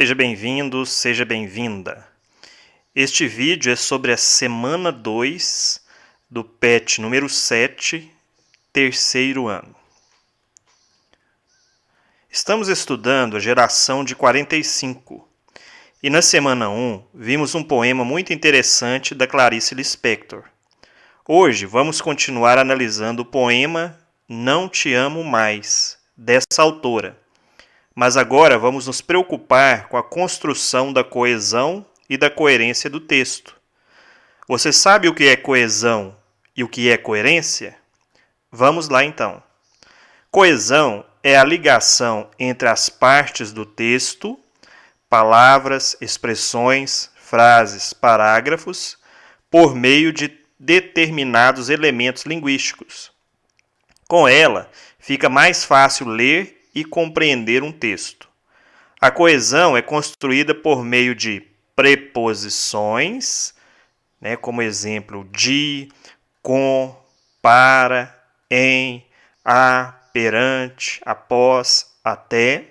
Seja bem-vindo, seja bem-vinda. Este vídeo é sobre a semana 2 do PET número 7, terceiro ano. Estamos estudando a geração de 45 e na semana 1 vimos um poema muito interessante da Clarice Lispector. Hoje vamos continuar analisando o poema Não Te Amo Mais, dessa autora. Mas agora vamos nos preocupar com a construção da coesão e da coerência do texto. Você sabe o que é coesão e o que é coerência? Vamos lá então. Coesão é a ligação entre as partes do texto, palavras, expressões, frases, parágrafos, por meio de determinados elementos linguísticos. Com ela, fica mais fácil ler e compreender um texto. A coesão é construída por meio de preposições, como exemplo de, com, para, em, a, perante, após, até,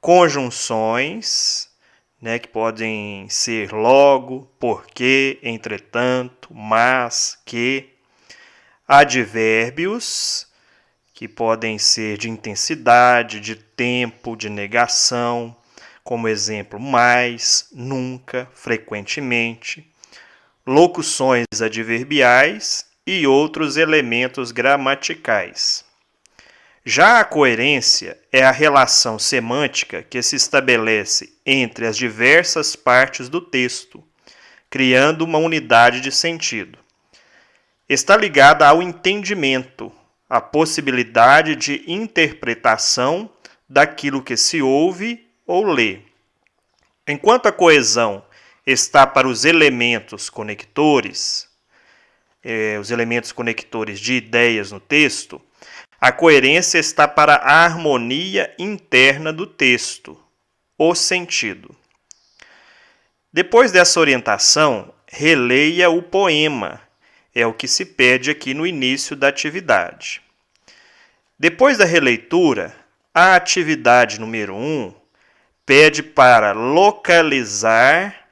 conjunções, que podem ser logo, porque, entretanto, mas, que, advérbios, que podem ser de intensidade, de tempo, de negação, como exemplo, mais, nunca, frequentemente, locuções adverbiais e outros elementos gramaticais. Já a coerência é a relação semântica que se estabelece entre as diversas partes do texto, criando uma unidade de sentido. Está ligada ao entendimento, a possibilidade de interpretação daquilo que se ouve ou lê. Enquanto a coesão está para os elementos conectores, os elementos conectores de ideias no texto, a coerência está para a harmonia interna do texto, o sentido. Depois dessa orientação, releia o poema. É o que se pede aqui no início da atividade. Depois da releitura, a atividade número 1 pede para localizar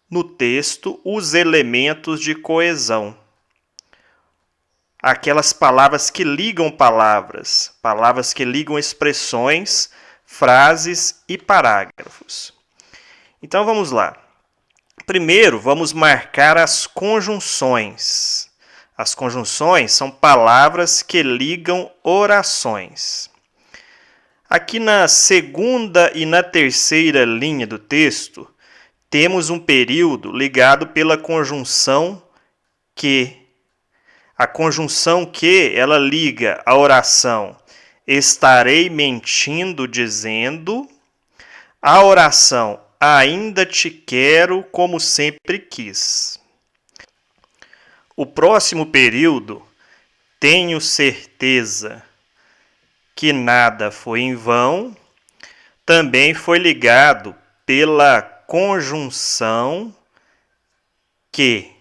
no texto os elementos de coesão. Aquelas palavras que ligam palavras que ligam expressões, frases e parágrafos. Então vamos lá. Primeiro, vamos marcar as conjunções. As conjunções são palavras que ligam orações. Aqui na segunda e na terceira linha do texto, temos um período ligado pela conjunção que. A conjunção que, ela liga a oração estarei mentindo dizendo, a oração ainda te quero como sempre quis. O próximo período, tenho certeza que nada foi em vão, também foi ligado pela conjunção que.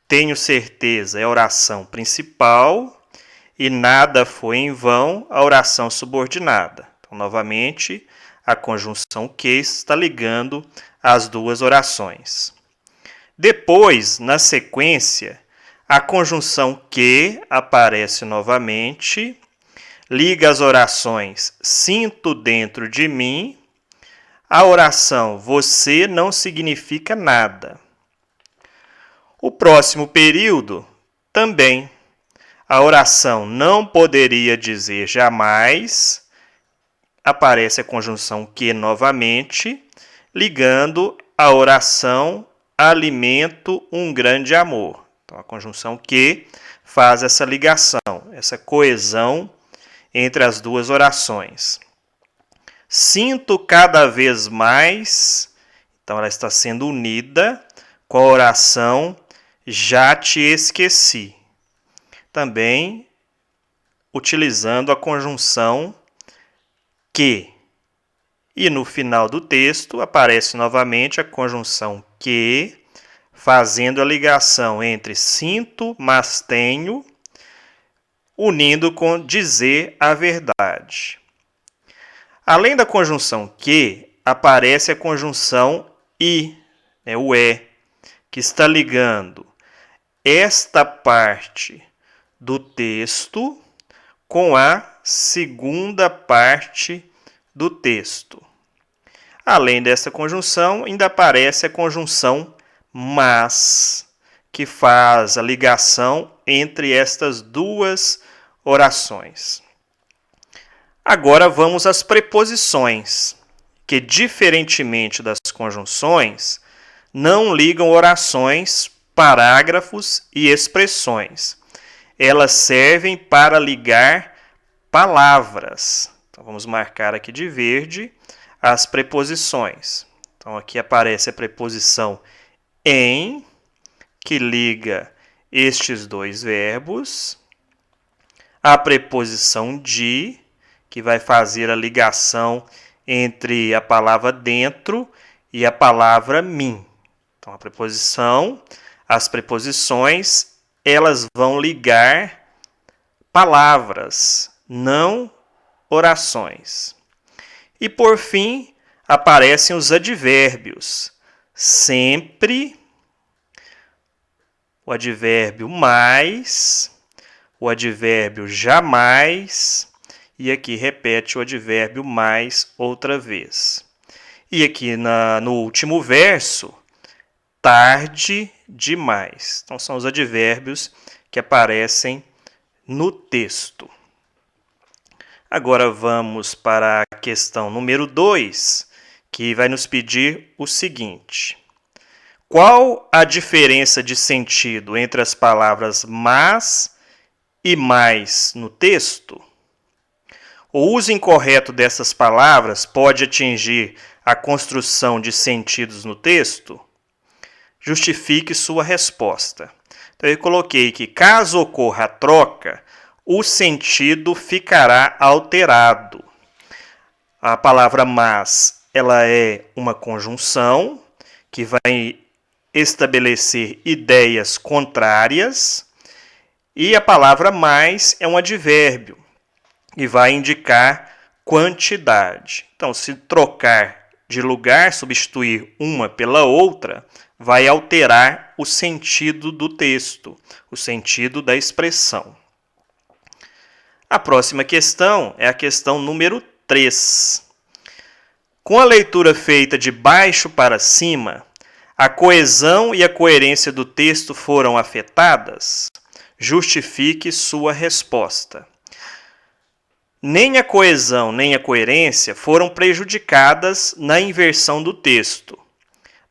Tenho certeza é a oração principal e nada foi em vão a oração subordinada. Então, novamente, a conjunção que está ligando as duas orações. Depois, na sequência, a conjunção que aparece novamente, liga as orações sinto dentro de mim, a oração você não significa nada. O próximo período, também, a oração não poderia dizer jamais, aparece a conjunção que novamente, ligando a oração alimento um grande amor. Então, a conjunção que faz essa ligação, essa coesão entre as duas orações. Sinto cada vez mais, então ela está sendo unida com a oração já te esqueci. Também utilizando a conjunção que. E no final do texto aparece novamente a conjunção que, fazendo a ligação entre sinto, mas tenho, unindo com dizer a verdade. Além da conjunção que, aparece a conjunção e, né, o que está ligando esta parte do texto com a segunda parte do texto. Além dessa conjunção, ainda aparece a conjunção mas, que faz a ligação entre estas duas orações. Agora vamos às preposições, que, diferentemente das conjunções, não ligam orações, parágrafos e expressões. Elas servem para ligar palavras. Então, vamos marcar aqui de verde as preposições. Então, aqui aparece a preposição em, que liga estes dois verbos. A preposição de, que vai fazer a ligação entre a palavra dentro e a palavra mim. Então, a preposição, as preposições, elas vão ligar palavras, não orações. E, por fim, aparecem os advérbios. Sempre, o advérbio mais, o advérbio jamais, e aqui repete o advérbio mais outra vez. E aqui no último verso, tarde demais. Então, são os advérbios que aparecem no texto. Agora vamos para a questão número 2, que vai nos pedir o seguinte. Qual a diferença de sentido entre as palavras mas e mais no texto? O uso incorreto dessas palavras pode atingir a construção de sentidos no texto? Justifique sua resposta. Então, eu coloquei que, caso ocorra a troca, o sentido ficará alterado. A palavra mas, ela é uma conjunção que vai estabelecer ideias contrárias, e a palavra mais é um advérbio e vai indicar quantidade. Então, se trocar de lugar, substituir uma pela outra, vai alterar o sentido do texto, o sentido da expressão. A próxima questão é a questão número 3. Com a leitura feita de baixo para cima, a coesão e a coerência do texto foram afetadas? Justifique sua resposta. Nem a coesão nem a coerência foram prejudicadas na inversão do texto.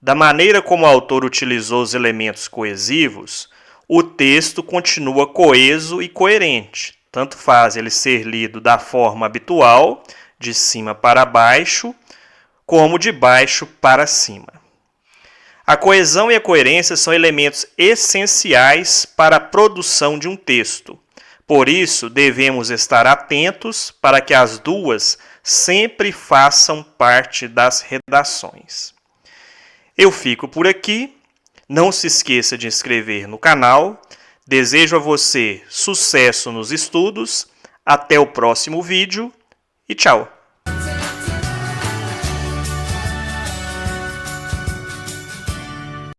Da maneira como o autor utilizou os elementos coesivos, o texto continua coeso e coerente. Tanto faz ele ser lido da forma habitual, de cima para baixo, como de baixo para cima. A coesão e a coerência são elementos essenciais para a produção de um texto. Por isso, devemos estar atentos para que as duas sempre façam parte das redações. Eu fico por aqui. Não se esqueça de inscrever no canal. Desejo a você sucesso nos estudos. Até o próximo vídeo e tchau!